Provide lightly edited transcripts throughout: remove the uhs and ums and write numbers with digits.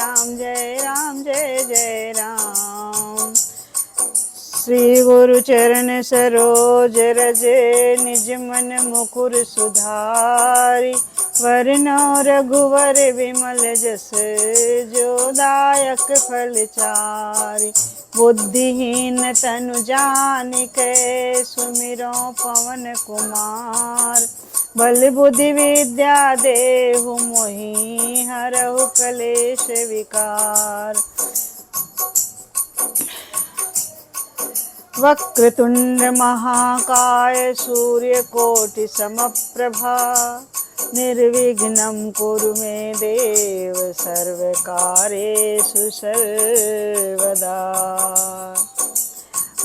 राम जय राम जय जय राम। श्री गुरु चरण सरोज रज निज मन मुकुर सुधारि। वरनौ रघुवर विमल जस जो दायक फल चारि। बुद्धिहीन तनु जानिके सुमिरो पवन कुमार। बल बुद्धि विद्या देहु मोहि हरहु कलेश विकार। वक्रतुंड महाकाय सूर्यकोटि समप्रभा। निर्विघ्नं कुरु मे देव सर्वकार्येषु सर्वदा।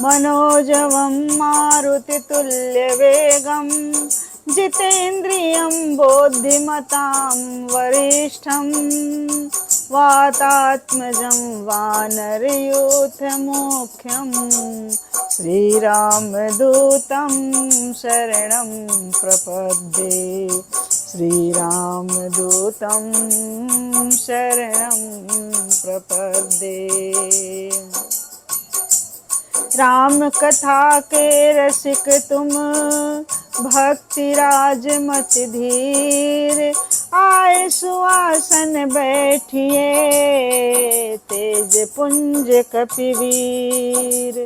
मनोजवं मारुतितुल्यवेगं जितेन्द्रियं बुद्धिमतां वरिष्ठं। वातात्मजं वानरयूथमुख्यं श्रीरामदूतं शरणं प्रपद्ये। श्रीरामदूतं शरणं प्रपद्ये। राम कथा के रसिक तुम भक्ति राज मत धीर। आए सुआसन बैठिए तेज पुंज कपिवीर।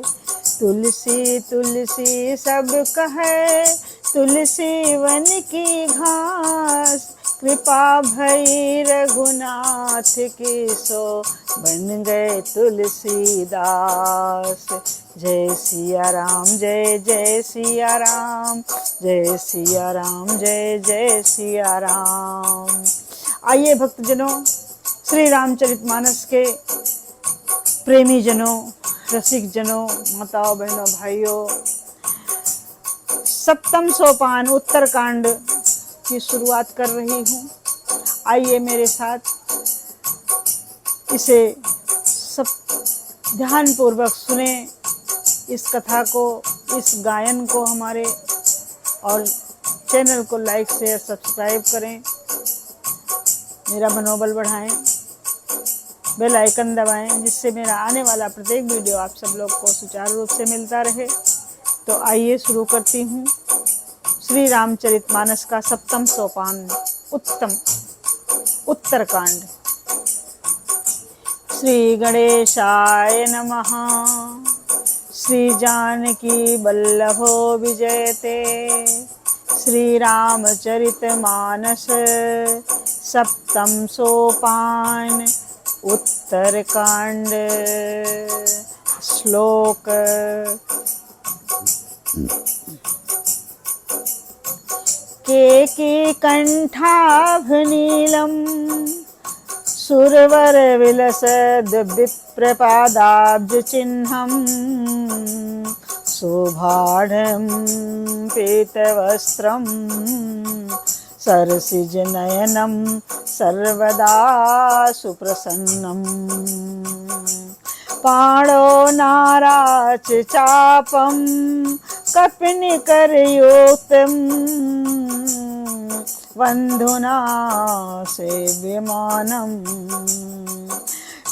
तुलसी तुलसी सब कहे तुलसी वन की घास। कृपा भई रघुनाथ की सो बन गए तुलसीदास। जय सिया राम जय जय सिया राम। जय सिया राम जय जय सिया राम। आइए भक्तजनों, श्री रामचरितमानस के प्रेमी जनों, रसिक जनों, माताओं बहनों भाइयों, सप्तम सोपान उत्तरकांड की शुरुआत कर रही हूँ। आइए मेरे साथ इसे सब ध्यान पूर्वक सुने, इस कथा को, इस गायन को हमारे, और चैनल को लाइक शेयर सब्सक्राइब करें, मेरा मनोबल बढ़ाएं, बेल आइकन दबाएं, जिससे मेरा आने वाला प्रत्येक वीडियो आप सब लोग को सुचारू रूप से मिलता रहे। तो आइए शुरू करती हूँ श्री रामचरितमानस का सप्तम सोपान उत्तरकांड। श्री गणेशाय नमः। श्री जानकी बल्लभो विजयते। श्री रामचरितमानस सप्तम सोपान उत्तरकांड। श्लोक। केकी कंठाभनीलम सुरवर विलसद विप्रपादाब्ज चिह्नम। शोभाढ्यं पीतवस्त्रं सरसिज नयनं सर्वदा सुप्रसन्नं। पाणो नाराच चापं कपिनिकरयुक्तं। बन्धुना सेव्यमानं।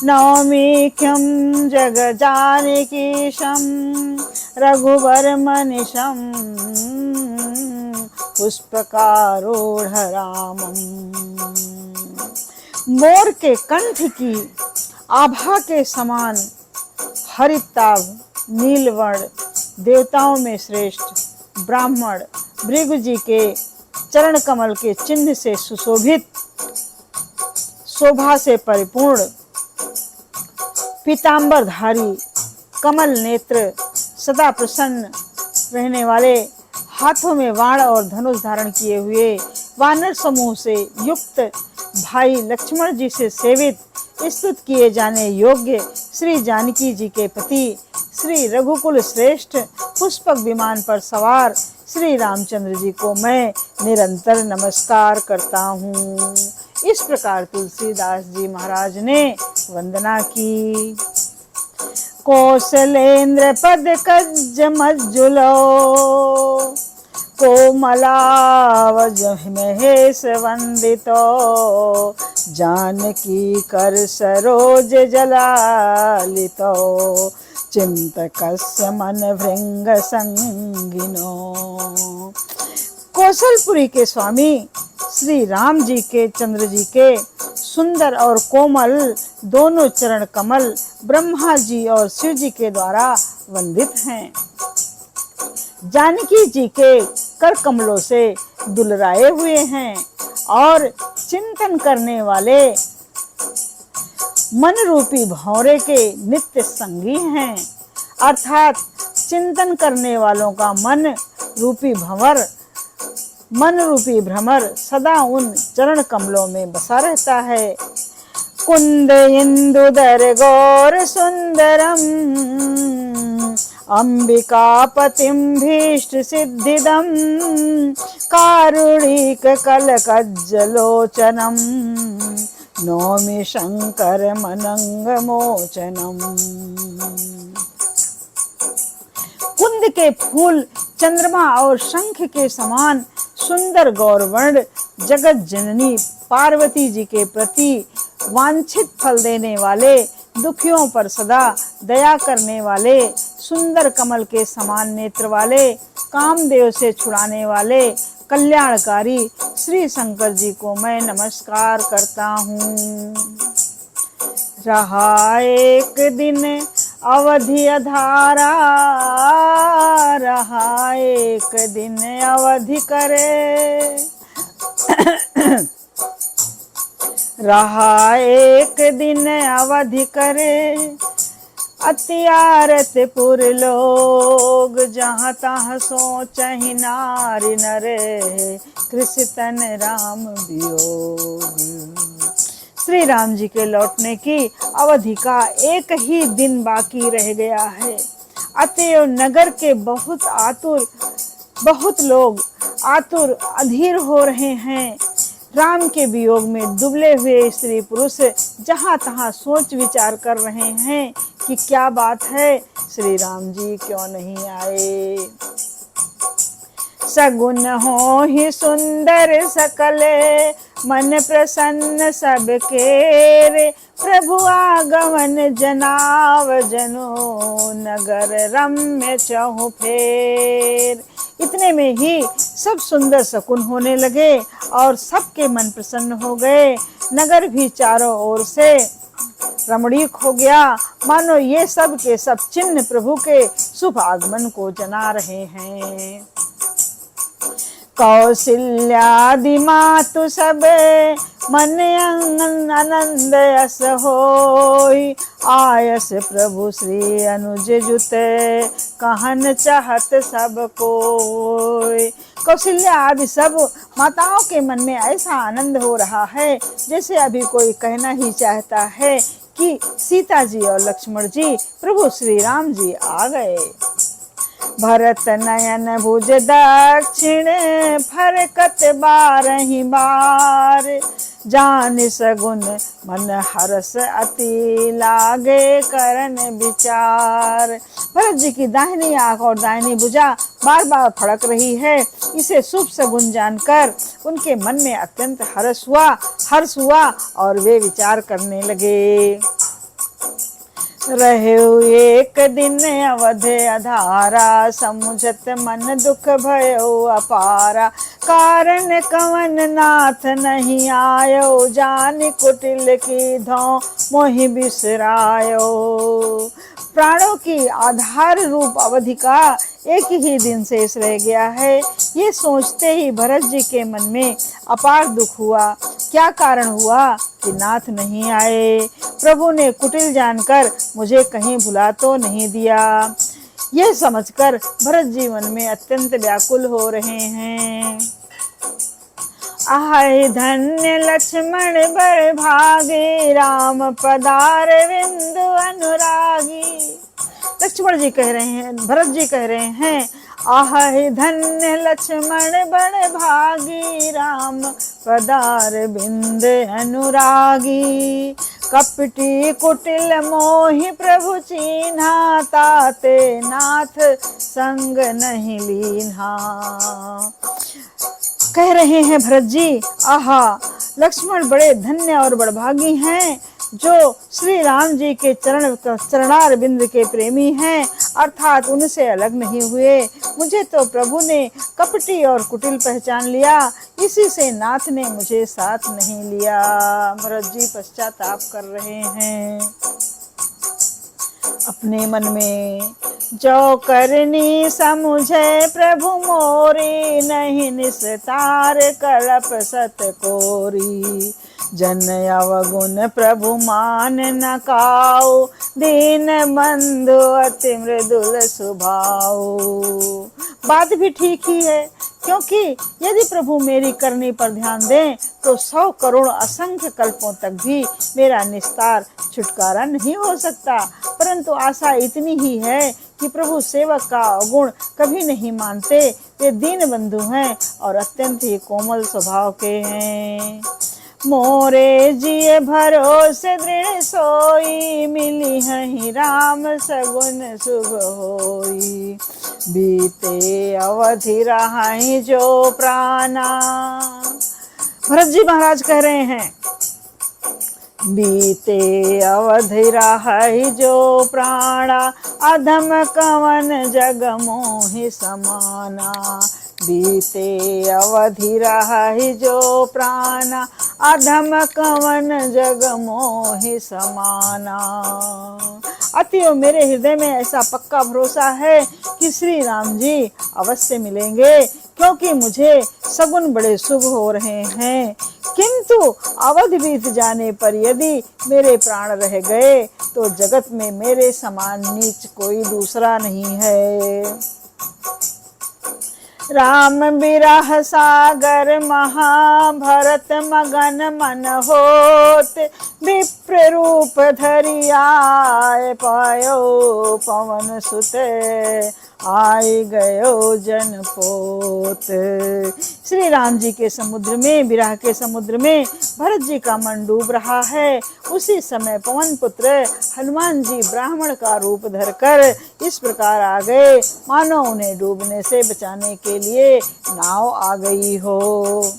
नौमीख्यं जगजानकीशं रघुवरमनिशं। पुष्पकारूढ़ रामं। मोर के कंठ की आभा के समान हरिताभ नीलवर्ण, देवताओं में श्रेष्ठ ब्राह्मण भृगु जी के चरण कमल के चिन्ह से सुशोभित, शोभा से परिपूर्ण, पीतांबरधारी, कमल नेत्र, सदा प्रसन्न रहने वाले, हाथों में बाण और धनुष धारण किए हुए, वानर समूह से युक्त भाई लक्ष्मण जी से सेवित, स्तुत किए जाने योग्य श्री जानकी जी के पति, श्री रघुकुल श्रेष्ठ पुष्पक विमान पर सवार श्री रामचंद्र जी को मैं निरंतर नमस्कार करता हूँ। इस प्रकार तुलसीदास जी महाराज ने वंदना की। कौशलेंद्र पद कज्ज मज्जुलो कोमलावज महेश वंदितो। जानकी कर सरोज जलालितो चिंतकस्य मन भृंग संगिनो। कौशलपुरी के स्वामी श्री राम जी के, चंद्र जी के सुंदर और कोमल दोनों चरण कमल ब्रह्मा जी और शिव जी के द्वारा वंदित हैं। जानकी जी के कर कमलों से दुलराए हुए हैं और चिंतन करने वाले मन रूपी भंवरे के नित्य संगी हैं। अर्थात चिंतन करने वालों का मन रूपी भ्रमर सदा उन चरण कमलों में बसा रहता है। कुंद इंदुदर गौर सुंदरम अंबिकापतिं भीष्ट सिद्धिदं कारुणिक कलकज्जलोचनं नौमि शंकर मनंग मोचनम। कुंद के फूल चंद्रमा और शंख के समान सुंदर गौरवर्ण जगत जननी पार्वती जी के प्रति वांछित फल देने वाले, दुखियों पर सदा दया करने वाले, सुंदर कमल के समान नेत्र वाले, कामदेव से छुड़ाने वाले कल्याणकारी श्री शंकर जी को मैं नमस्कार करता हूँ। रहा एक दिन अवधि अधारा, रहा एक दिन अवधि करे, रहा एक दिन अवधि करे, अति आरत पुर लोग, जहाँ तहाँ सोचहि नारि नरे, कृषि तन राम वियोग। श्री राम जी के लौटने की अवधि का एक ही दिन बाकी रह गया है। अतएव नगर के बहुत लोग आतुर अधीर हो रहे हैं। राम के वियोग में दुबले हुए स्त्री पुरुष जहाँ तहाँ सोच विचार कर रहे हैं कि क्या बात है, श्री राम जी क्यों नहीं आए। सगुन हो ही सुंदर सकले, मन प्रसन्न सबके रे, प्रभु आगमन जनाव जनो, नगर रम्य चहु फेर। इतने में ही सब सुंदर शकुन होने लगे और सबके मन प्रसन्न हो गए। नगर भी चारों ओर से रमणीक हो गया, मानो ये सब के सब चिन्ह प्रभु के शुभ आगमन को जना रहे हैं। कौशल्यादि मातु सब मन आनंद यस होई, आयस प्रभु श्री अनुज जुत कहन चाहत सब कोई। कौशल्या आदि सब माताओं के मन में ऐसा आनंद हो रहा है जैसे अभी कोई कहना ही चाहता है कि सीता जी और लक्ष्मण जी प्रभु श्री राम जी आ गए। भरत नयन भुज दक्षिण फरकत बारहि बार, जान सगुन मन हरस अति लागे करन विचार। भरत जी की दाहिनी आंख और दाहिनी भुजा बार बार फड़क रही है। इसे शुभ सगुन जानकर उनके मन में अत्यंत हर्ष हुआ और वे विचार करने लगे। रहे एक दिन अवध अधारा, समुझत मन दुख भयो अपारा, कारण कवन नाथ नहीं आयो, जान कुटिल की धौ मोहि बिसरायो। प्राणों की आधार रूप अवधि का एक ही दिन शेष रह गया है। ये सोचते ही भरत जी के मन में अपार दुख हुआ। क्या कारण हुआ कि नाथ नहीं आए। प्रभु ने कुटिल जानकर मुझे कहीं भुला तो नहीं दिया। यह समझकर भरत जी मन में अत्यंत व्याकुल हो रहे हैं। आहाय धन्य लक्ष्मण बर भागे, राम पदार बिंदु अनुरागी। लक्ष्मण जी कह रहे हैं, भरत जी कह रहे हैं, आहाय धन्य लक्ष्मण बड़ भागी, राम पदार बिंद अनुरागी। कपटी कुटिल मोहि प्रभु चीन्हा, ताते नाथ संग नहीं लीन्हा। कह रहे हैं भरत जी, आहा, लक्ष्मण बड़े धन्य और बड़भागी हैं जो श्री राम जी के चरणार बिंद के प्रेमी हैं, अर्थात उनसे अलग नहीं हुए। मुझे तो प्रभु ने कपटी और कुटिल पहचान लिया, इसी से नाथ ने मुझे साथ नहीं लिया। भरत जी पश्चाताप कर रहे हैं अपने मन में। जो करनी समुझे प्रभु मोरी, नहीं निस्तार कलप सत कोरी। जन अवगुण प्रभु मान न काऊ, दीन बंधु अति मृदुल स्वभाव। बात भी ठीक ही है, क्योंकि यदि प्रभु मेरी करनी पर ध्यान दें तो 100 करोड़ असंख्य कल्पों तक भी मेरा निस्तार छुटकारा नहीं हो सकता। परंतु आशा इतनी ही है कि प्रभु सेवक का अवगुण कभी नहीं मानते। वे दीन बंधु हैं और अत्यंत ही कोमल स्वभाव के हैं। मोरे जिए भरोसे दृढ़ सोई, मिली हहि राम सगुन शुभ होई। बीते अवधि रहाई जो प्राणा। भरत जी महाराज कह रहे हैं, बीते अवधि रहाई जो प्राणा, अधम कवन जग मोहि समाना। बीते अवधि रहाई जो प्राणा, अधम कवन जग मोहि समाना। अतएव मेरे हृदय में ऐसा पक्का भरोसा है कि श्री राम जी अवश्य मिलेंगे, क्योंकि मुझे सगुन बड़े शुभ हो रहे हैं। किंतु अवधि बीत जाने पर यदि मेरे प्राण रह गए तो जगत में मेरे समान नीच कोई दूसरा नहीं है। राम बिरह सागर महाभरत मगन मन होत, विप्र रूप धरि आए पायो पवन सुत, आई गयो जनपोत। श्री राम जी के समुद्र में, विरह के समुद्र में भरत जी का मन डूब रहा है। उसी समय पवन पुत्र हनुमान जी ब्राह्मण का रूप धरकर इस प्रकार आ गए मानो उन्हें डूबने से बचाने के लिए नाव आ गई हो।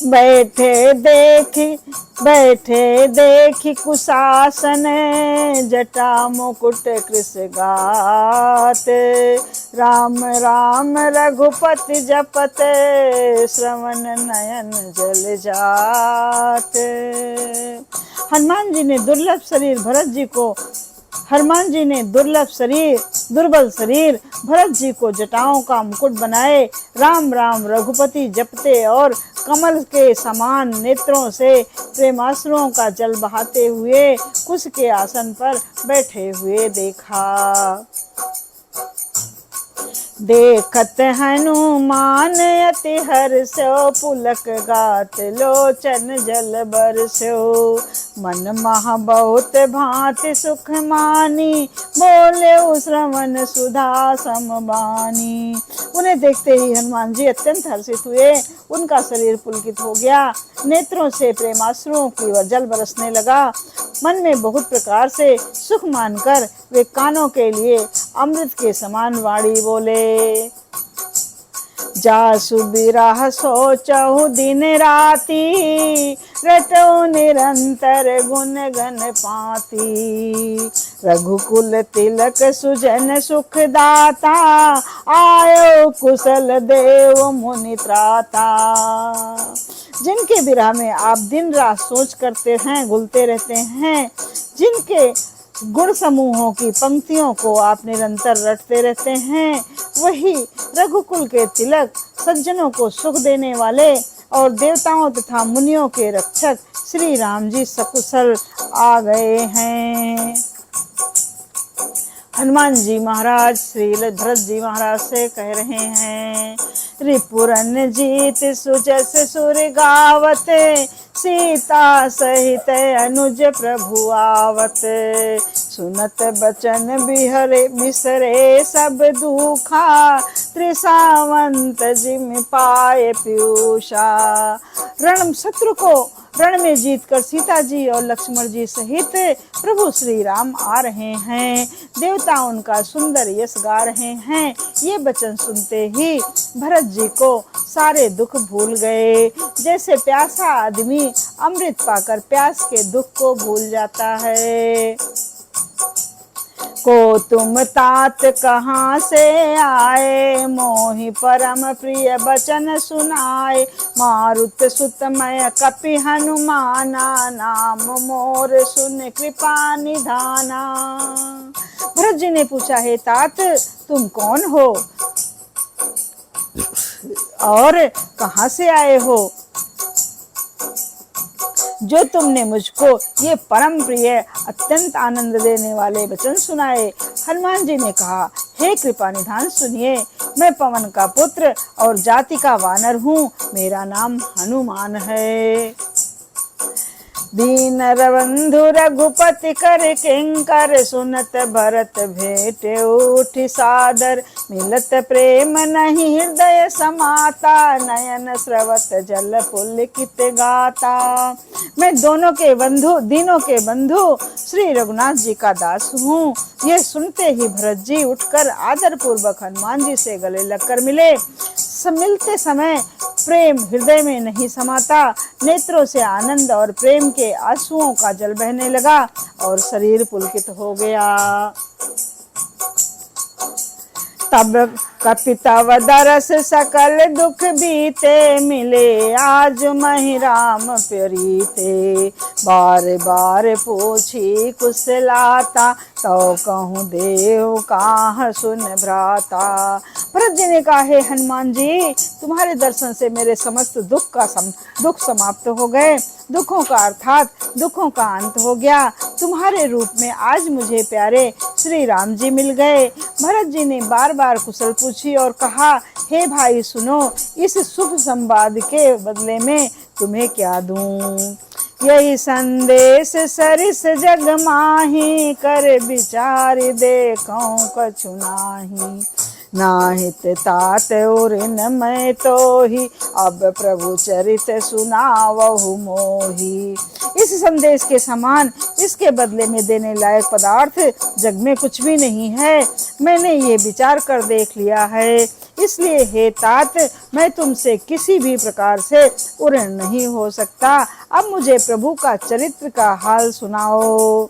बैठे देखी कुशासन, जटा मुकुट कृष गात। राम राम रघुपति जपत, श्रवण नयन जल जात। हनुमान जी ने दुर्लभ दुर्बल शरीर भरत जी को जटाओं का मुकुट बनाए, राम राम रघुपति जपते और कमल के समान नेत्रों से प्रेमाश्रुओं का जल बहाते हुए कुश के आसन पर बैठे हुए देखा। देखत हनुमान अति हर्षो, पुलक गात लोचन जल बरसो। मन महा बहुत भांति सुख मानी, बोले श्रवण सुधा समबानी। उन्हें देखते ही हनुमान जी अत्यंत हर्षित हुए, उनका शरीर पुलकित हो गया, नेत्रों से प्रेमाश्रुओं की जल बरसने लगा। मन में बहुत प्रकार से सुख मानकर वे कानों के लिए अमृत के समान वाणी बोले। जासु बिरह सोचहु दिन राती, रटो निरंतर गुण गण पाती। रघुकुल तिलक सुजन सुख दाता, आयो कुशल देव मुनि त्राता। जिनके विरह में आप दिन रात सोच करते हैं, घुलते रहते हैं, जिनके गुण समूहों की पंक्तियों को आप निरंतर रटते रहते हैं, वही रघुकुल के तिलक, सज्जनों को सुख देने वाले और देवताओं तथा मुनियों के रक्षक श्री राम जी सकुशल आ गए हैं। हनुमान जी महाराज श्री भरत जी महाराज से कह रहे हैं, रिपुरन जीत सुजस सुर गावत, सीता सहित अनुज प्रभु आवत। सुनत बचन बिहरे बिसरे सब दुखा, त्रिसावंत जिम पाए पीयूषा। रण शत्रु को रण में जीतकर सीता जी और लक्ष्मण जी सहित प्रभु श्री राम आ रहे हैं। देवता उनका सुंदर यश गा रहे हैं। ये वचन सुनते ही भरत जी को सारे दुख भूल गए। जैसे प्यासा आदमी अमृत पाकर प्यास के दुख को भूल जाता है। को तुम तात कहाँ से आए, मोहि परम प्रिय बचन सुनाए। मारुत सुत मय कपि हनुमाना, नाम मोर सुन कृपा निधाना। भरत जी ने पूछा, हे तात तुम कौन हो और कहाँ से आए हो, जो तुमने मुझको ये परम प्रिय अत्यंत आनंद देने वाले वचन सुनाए। हनुमान जी ने कहा, हे कृपा निधान सुनिए, मैं पवन का पुत्र और जाति का वानर हूँ। मेरा नाम हनुमान है। दीन बंधु रघुपति कर किंकर, सुनत भरत भेटे उठि सादर। मिलत प्रेम नहीं हृदय समाता, नयन स्रवत जल पुलकित गाता। मैं दोनों के बंधु, दीनों के बंधु श्री रघुनाथ जी का दास हूँ। यह सुनते ही भरत जी उठकर आदर पूर्वक हनुमान जी से गले लगकर मिले। मिलते समय प्रेम हृदय में नहीं समाता, नेत्रों से आनंद और प्रेम के आंसुओं का जल बहने लगा और शरीर पुलकित हो गया। तब कपितव दरस सकल दुख बीते, मिले आज महि राम प्रीते। बार बार पूछी कुशलाता, तो कहूँ देव काह सुन भ्राता। भरत जी ने कहा, हे हनुमान जी, तुम्हारे दर्शन से मेरे समस्त दुख समाप्त हो गए। दुखों का अर्थात दुखों का अंत हो गया। तुम्हारे रूप में आज मुझे प्यारे श्री राम जी मिल गए। भरत जी ने बार बार कुशल पूछी और कहा, हे भाई सुनो, इस शुभ संवाद के बदले में तुम्हें क्या दूं। यही संदेश सरिस जग माही, कर विचार देखूं कछु नाही। नाहित तात और न मैं तो ही, अब प्रभु चरित सुनावहु मोही। इस संदेश के समान इसके बदले में देने लायक पदार्थ जग में कुछ भी नहीं है। मैंने ये विचार कर देख लिया है, इसलिए हे तात, मैं तुमसे किसी भी प्रकार से उऋण नहीं हो सकता। अब मुझे प्रभु का चरित्र का हाल सुनाओ।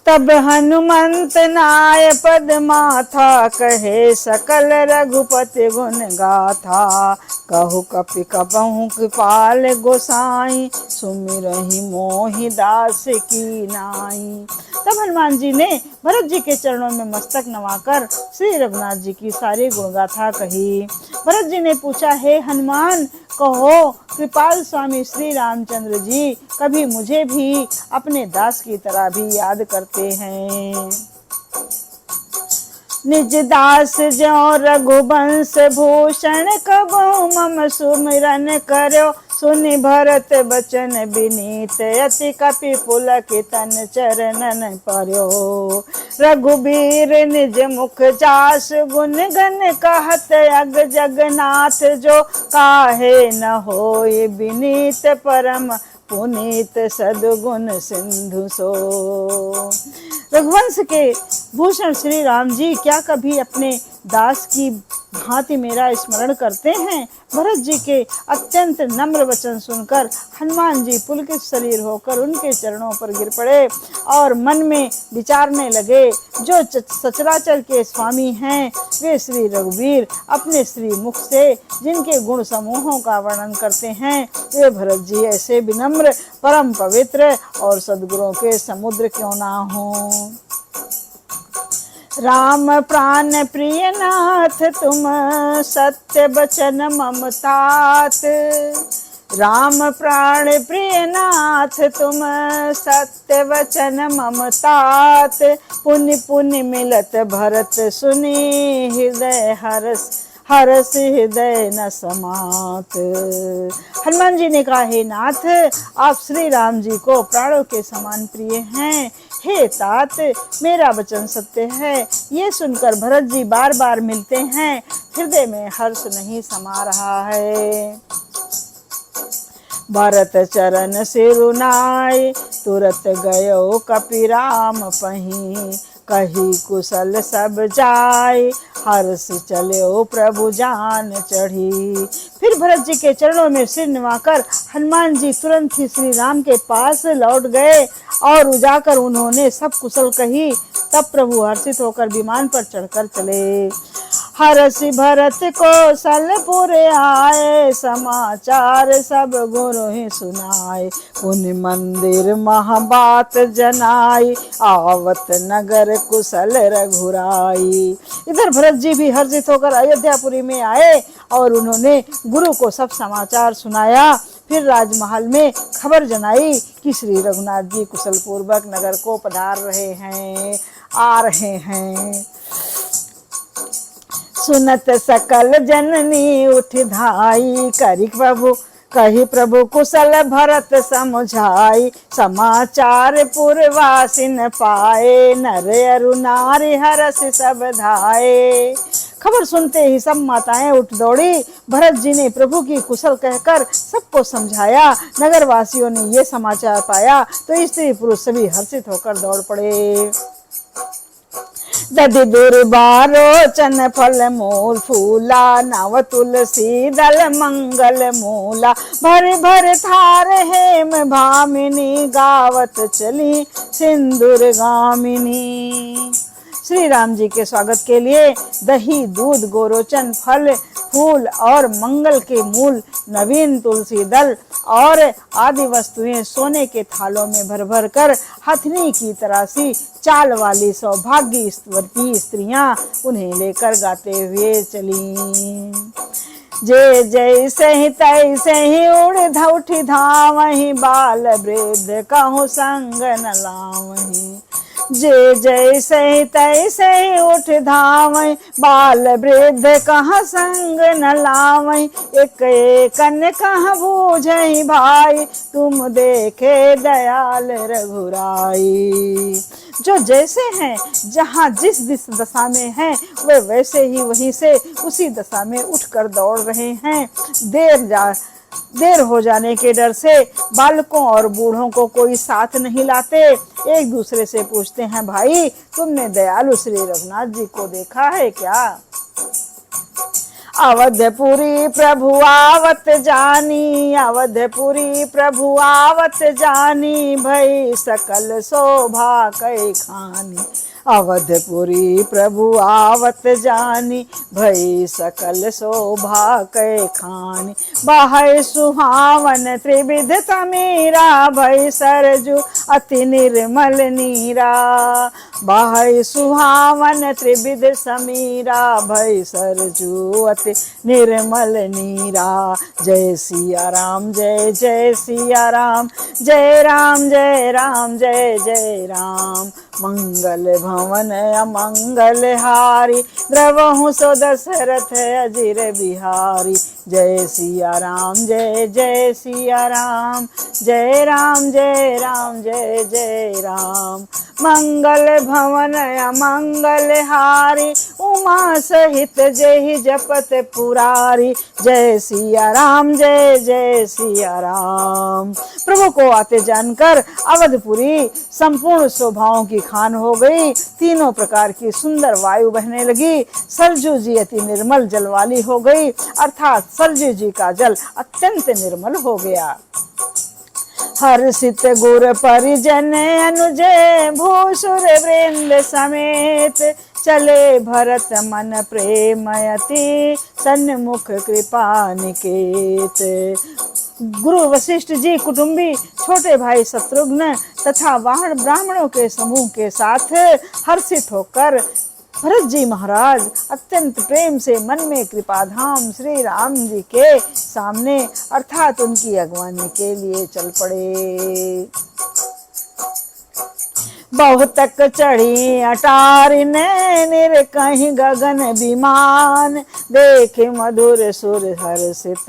तब हनुमंत नाय पद माथा, कहे सकल रघुपति गुण गाथा। कहु कपि कबहु कृपाल गोसाई, सुमिरहि मोहि दास की नाई। तब हनुमान जी ने भरत जी के चरणों में मस्तक नवाकर श्री रघुनाथ जी की सारी गुणगाथा कही। भरत जी ने पूछा, हे हनुमान, कहो कृपाल स्वामी श्री रामचंद्र जी कभी मुझे भी अपने दास की तरह भी याद करते हैं। निज दास ज्यों रघुवंश भूषण, कबहु मम सुमिरन करो। सुनि भरत बचन विनीत, अति कपि पुलकितन चरणन पर्यो। रघुबीर निज मुख जास, गुण गण कहत अग जगन्नाथ। जो काहे न होय विनीत, परम पुनीत सद्गुण सिंधु सो। रघुवंश के भूषण श्री राम जी क्या कभी अपने दास की भांति मेरा स्मरण करते हैं। भरत जी के अत्यंत नम्र वचन सुनकर हनुमान जी पुलकित शरीर होकर उनके चरणों पर गिर पड़े और मन में विचारने लगे, जो सचराचर के स्वामी हैं वे श्री रघुवीर अपने श्री मुख से जिनके गुण समूहों का वर्णन करते हैं, वे भरत जी ऐसे विनम्र, परम पवित्र और सद्गुणों के समुद्र क्यों ना हों। राम प्राण प्रिय नाथ, तुम सत्य बचन मम तात। राम प्राण प्रिय नाथ, तुम सत्य वचन मम तात। पुण्य पुण्य मिलत भरत सुनी, हृदय हरस हरस हृदय न समात। हनुमान जी ने कहा, हे नाथ, आप श्री राम जी को प्राणों के समान प्रिय हैं। हे तात, मेरा वचन सत्य है। ये सुनकर भरत जी बार बार मिलते हैं, हृदय में हर्ष नहीं समा रहा है। भरत चरण सिरुनाय, तुरत गयो कपिराम पही, कही कुशल सब जाय, हर्ष चलो प्रभु जान चढ़ी। फिर भरत जी के चरणों में सिर निवाकर हनुमान जी तुरंत ही श्री राम के पास लौट गए और उजाकर उन्होंने सब कुशल कही। तब प्रभु हर्षित होकर विमान पर चढ़कर चले। हर्षि भरत कौशलपुर आए, समाचार सब गुरु ही सुनाए, पुण्य मंदिर महाबात जनाई, आवत नगर कुशल रघुराई। इधर भरत जी भी हर्षित होकर अयोध्यापुरी में आए और उन्होंने गुरु को सब समाचार सुनाया। फिर राजमहल में खबर जनाई कि श्री रघुनाथ जी कुशल पूर्वक नगर को पधार रहे हैं, आ रहे हैं। सुनत सकल जननी उठ धाई, कही प्रभु कुशल भरत समझाई, समाचार पुरवासिन पाए, नर अरु नारी हरस सब धाये। खबर सुनते ही सब माताएं उठ दौड़ी। भरत जी ने प्रभु की कुशल कहकर सबको समझाया। नगर वासियों ने ये समाचार पाया तो स्त्री पुरुष सभी हर्षित होकर दौड़ पड़े। दधि दुर्बारोचन फल मूल फूला, नव तुलसी दल मंगल मूला, भर भर थार हेम भामिनी, गावत चली सिंदूर गामिनी। श्री राम जी के स्वागत के लिए दही दूध गोरोचन फल फूल और मंगल के मूल नवीन तुलसी दल और आदि वस्तुएं सोने के थालों में भर भर कर हथनी की तरह सी चाल वाली सौभाग्यवती स्त्रियां उन्हें लेकर गाते हुए चली। जय जय सही तय सही उड़ उठी धावही, बाल वृद्ध कहूँ संग न लावही। जय जय सही तय सही उठ धावई, बाल वृद्ध कहाँ संग न लावई। एक एक कन्या कहाँ बूझई भाई, तुम देखे दयाल रघुराई। जो जैसे हैं जहाँ जिस दशा में हैं वे वैसे ही वहीं से उसी दशा में उठकर दौड़ रहे हैं। देर हो जाने के डर से बालकों और बूढ़ों को कोई साथ नहीं लाते। एक दूसरे से पूछते हैं, भाई तुमने दयालु श्री रघुनाथ जी को देखा है क्या? अवधपुरी प्रभु आवत जानी, अवधपुरी प्रभु आवत जानी, भई सकल शोभा कै खानी। अवधपुरी प्रभु आवत जानी, भई सकल शोभा कै खानी। बाहै सुहावन त्रिविध तमीरा, भई सरजू अति निर्मल नीरा। बाहै सुहावन त्रिविध समीरा, भई सरजू अति निर्मल नीरा। जय सिया राम जय जय सिया राम, जय राम जय राम जय जय राम। मंगल भवन अमंगल हारी, द्रवहु सो दशरथ अजिर बिहारी। जय सिया राम जय जय सिया राम, जय राम जय राम जय जय राम। मंगल भवन अमंगल हारी, उमा सहित जय जपत पुरारी। जय सिया राम जय जय सिया राम। प्रभु को आते जानकर अवधपुरी संपूर्ण शोभाओं की खान हो गई। तीनों प्रकार की सुंदर वायु बहने लगी। सरजू जी अति निर्मल जल वाली हो गई, अर्थात सरजू जी का जल अत्यंत निर्मल हो गया। हर्षित गुर परिजन अनुज भूसुर वृंद समेत, चले भरत मन प्रेमयति, सन्मुख कृपा निकेत। गुरु वशिष्ठ जी कुटुंबी छोटे भाई शत्रुघ्न तथा ब्राह्मणों के समूह के साथ हर्षित होकर भरत जी महाराज अत्यंत प्रेम से मन में कृपाधाम श्री राम जी के सामने अर्थात उनकी अगवानी के लिए चल पड़े। बहुतक चढ़ी अटारी निर कहीं गगन विमान, देखे मधुर सुर हर्षित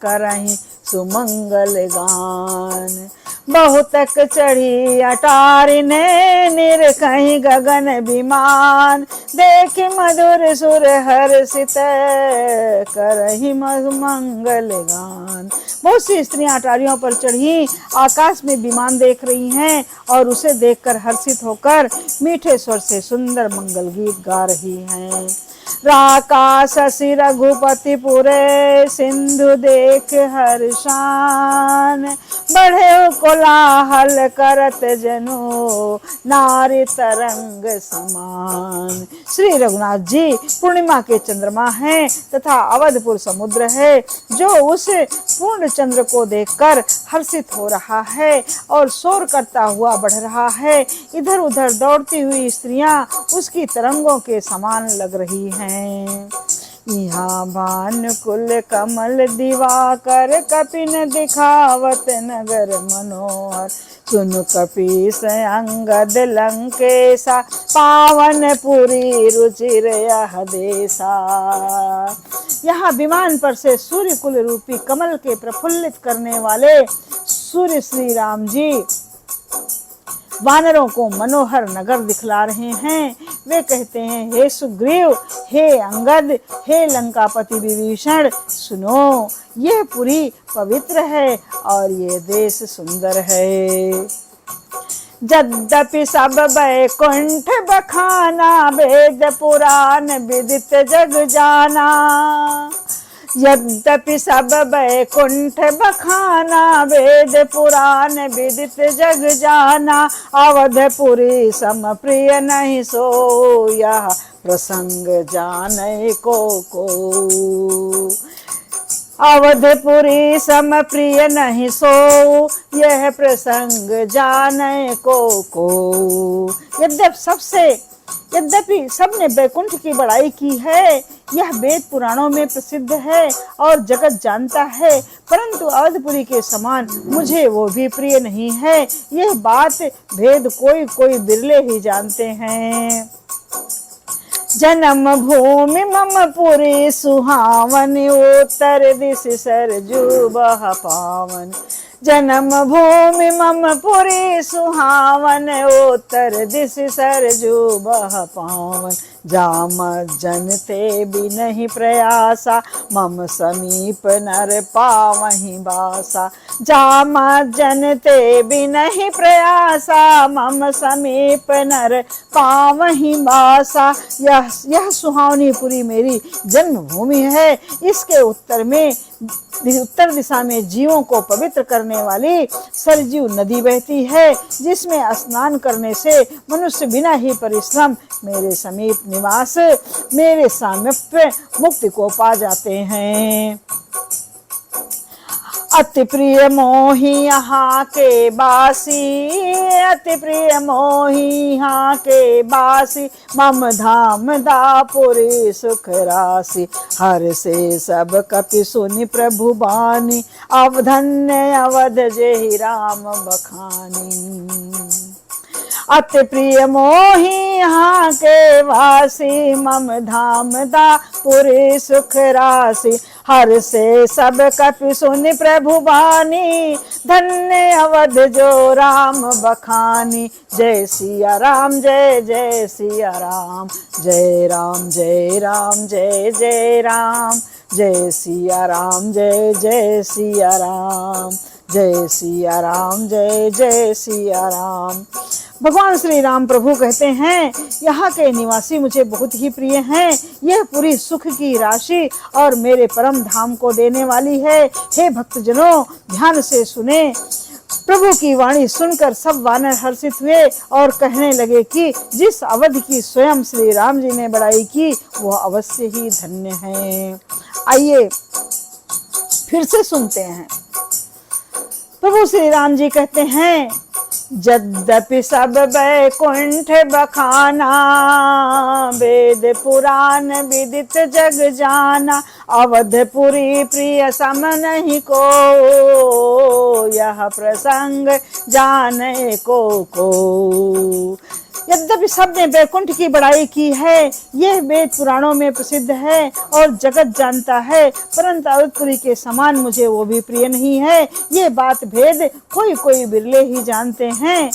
करहीं सुमंगल गान। बहुतक चढ़ी अटारी ने निरखहि गगन विमान, देख मधुर सुर हर्षित करहि मंगल गान। बहुत सी स्त्रियां अटारियों पर चढ़ी आकाश में विमान देख रही हैं और उसे देखकर हर्षित होकर मीठे स्वर से सुंदर मंगल गीत गा रही हैं। राका शशि रघुपति पुरे सिंधु देख हर्षान, बढ़े कोलाहल करत जनो नारी तरंग समान। श्री रघुनाथ जी पूर्णिमा के चंद्रमा हैं तथा अवधपुर समुद्र है जो उस पूर्ण चंद्र को देखकर हर्षित हो रहा है और शोर करता हुआ बढ़ रहा है। इधर उधर दौड़ती हुई स्त्रियां उसकी तरंगों के समान लग रही हैं। यहाँ भानुकुल कमल दिवाकर कपिन दिखावत नगर मनोहर, सुनु कपीस अंगद लंकेशा पावन पुरी रुचिर यह देशा। यहाँ विमान पर से सूर्य कुल रूपी कमल के प्रफुल्लित करने वाले सूर्य श्री राम जी वानरों को मनोहर नगर दिखला रहे हैं। वे कहते हैं, हे सुग्रीव, हे अंगद, हे लंकापति विभीषण, सुनो, यह पुरी पवित्र है और ये देश सुंदर है। यद्यपि सब वैकुंठ बखाना, वेद पुराण विदित जग जाना। यद्यपि सब वैकुंठ बखाना, वेद पुराण विदित जग जाना। अवधपुरी सम प्रिय नहीं सो, यह प्रसंग जाने को। अवधपुरी सम प्रिय नहीं सो, यह प्रसंग जाने को। यद्यपि सबने वैकुंठ की बड़ाई की है, यह वेद पुराणों में प्रसिद्ध है और जगत जानता है, परंतु अवधपुरी के समान मुझे वो भी प्रिय नहीं है। यह बात भेद कोई कोई बिरले ही जानते हैं। जन्म भूमि मम पुरी सुहावन, उत्तर दिश सरजू बह पावन। जन्म भूमि मम पुरी सुहावन, उत्तर दिश सरजू बह पावन। जाम जनते बिनहि प्रयासा, मम समीप नर पावहि बासा। जाम जनते बिनहि प्रयासा, मम समीप नर पावहि बासा। यह सुहावनी पुरी मेरी जन्मभूमि है। इसके उत्तर दिशा में जीवों को पवित्र करने वाली सरजू नदी बहती है, जिसमें स्नान करने से मनुष्य बिना ही परिश्रम मेरे समीप निवास, मेरे सामीप्य मुक्ति को पा जाते हैं। अति प्रिय मोही यहाँ के बासी, अति प्रिय मोही यहाँ के बासी। मम धाम दापुरी सुख राशि, हर से सब कपि सुनि प्रभु बानी। अब धन्य अवध जेहि राम बखानी। अति प्रिय मोही यहाँ के वासी, मम धाम दापुरी सुख राशि। हर से सब कपि सुनि प्रभु बानी, धन्य अवध जो राम बखानी। जय सिया राम, जय जय सिया राम, जय राम जय राम, जय जय राम। जय सिया राम, जय जय सिया राम, जय सिया राम, जय जय सिया राम। भगवान श्री राम प्रभु कहते हैं, यहाँ के निवासी मुझे बहुत ही प्रिय हैं। यह पूरी सुख की राशि और मेरे परम धाम को देने वाली है। हे भक्तजनों, ध्यान से सुने। प्रभु की वाणी सुनकर सब वानर हर्षित हुए और कहने लगे कि जिस अवध की स्वयं श्री राम जी ने बड़ाई की, वह अवश्य ही धन्य है। आइए फिर से सुनते हैं। प्रभु श्री राम जी कहते हैं, यद्यपि सब वैकुंठ बखाना, वेद पुराण विदित जग जाना। अवधपुरी प्रिय सम नहीं को, यह प्रसंग जाने को। यद्यपि सबने वैकुंठ की बड़ाई की है, यह वेद पुराणों में प्रसिद्ध है और जगत जानता है, परंतु अवधपुरी के समान मुझे वो भी प्रिय नहीं है। ये बात भेद कोई कोई बिरले ही जानते हैं।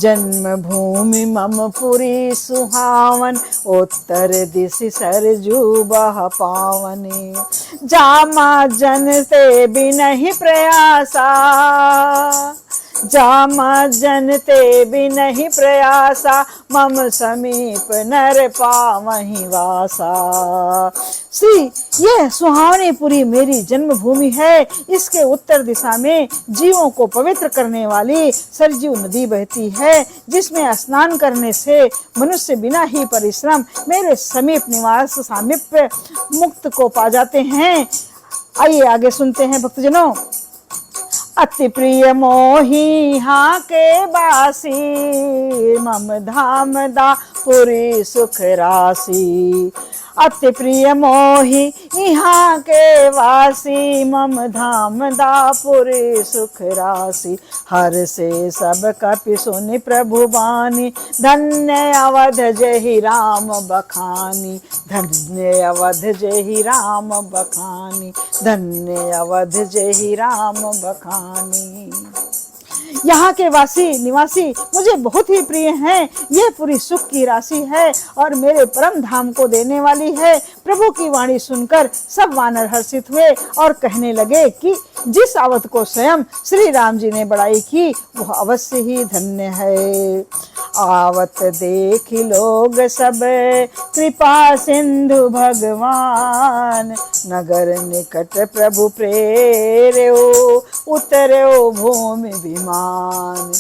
जन्म भूमि मम पुरी सुहावन, उत्तर दिशि सरजू बह पावनी। जामा जनते बिनहि प्रयासा, जामा जनते बिनहि प्रयासा, मम समीप नर पावहि वासा। श्री यह सुहावनी पुरी मेरी जन्मभूमि है। इसके उत्तर दिशा में जीवों को पवित्र करने वाली सरजू नदी बहती है, जिसमें स्नान करने से मनुष्य बिना ही परिश्रम मेरे समीप निवास सामीप्य मुक्त को पा जाते हैं। आइए आगे सुनते हैं भक्तजनों। अति प्रिय मोही यहाँ के बासी, मम धाम दा पुरी सुख राशि। अति प्रिय मोही यहाँ के वासी, मम धाम दापुरी सुख राशि। हर से सब कपि सुनि प्रभु बानी, धन्य अवध जहि राम बखानी। धन्य अवध जहि राम बखानी, धन्य अवध जहि राम बखानी। यहाँ के वासी निवासी मुझे बहुत ही प्रिय हैं। यह पूरी सुख की राशि है और मेरे परम धाम को देने वाली है। प्रभु की वाणी सुनकर सब वानर हर्षित हुए और कहने लगे कि जिस अवध को स्वयं श्री राम जी ने बड़ाई की वह अवश्य ही धन्य है। आवत देख लोग सब कृपा सिंधु भगवान, नगर निकट प्रभु प्रेर्यो उतर्यो भूमि विमान।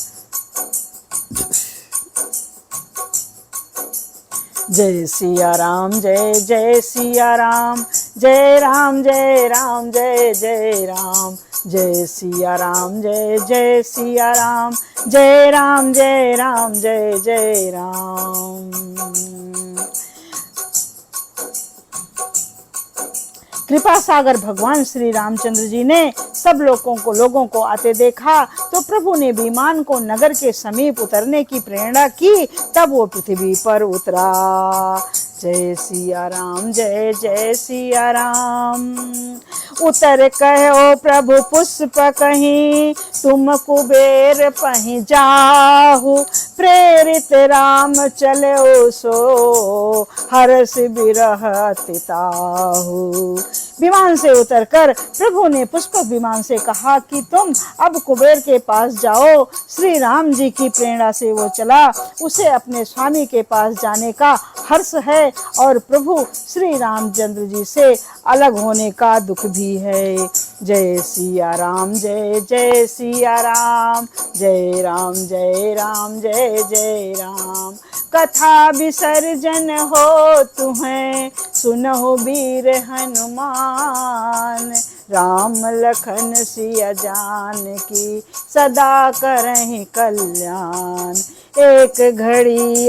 जय सिया राम जय जय सिया राम, जय राम जय राम जय जय राम। जय सिया राम जय जय सिया राम, जय राम जय राम जय जय राम। कृपा सागर भगवान श्री रामचंद्र जी ने सब लोगों को आते देखा तो प्रभु ने विमान को नगर के समीप उतरने की प्रेरणा की। तब वो पृथ्वी पर उतरा। जय सिया राम जय जय सिया राम। उतर कहो प्रभु पुष्प कहीं, तुम कुबेर पहीं जाहु। प्रेरित राम चलो सो, हर्ष बिरह तिताहु। विमान से उतरकर प्रभु ने पुष्पक विमान से कहा कि तुम अब कुबेर के पास जाओ। श्री राम जी की प्रेरणा से वो चला। उसे अपने स्वामी के पास जाने का हर्ष है और प्रभु श्री रामचंद्र जी से अलग होने का दुख भी है। जय सिया राम जय जय सिया राम, जय राम जय राम जय जय राम। कथा विसर्जन हो तुम्हें, सुनहो वीर हनुमान। राम लखन सिया जानकी, सदा करहि कल्याण। एक घड़ी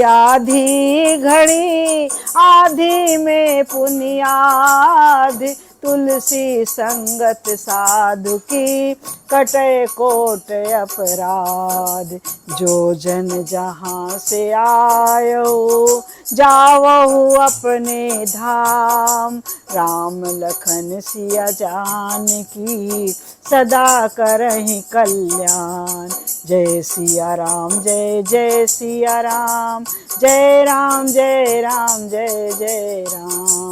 आधी में पुनियाद। तुलसी संगत साधु की, कटे कोट अपराध। जो जन जहाँ से आयो, जावहु अपने धाम। राम लखन सिया जानकी, सदा करहि कल्याण। जय सिया राम जय जय सिया राम, जय राम जय राम जय जय राम।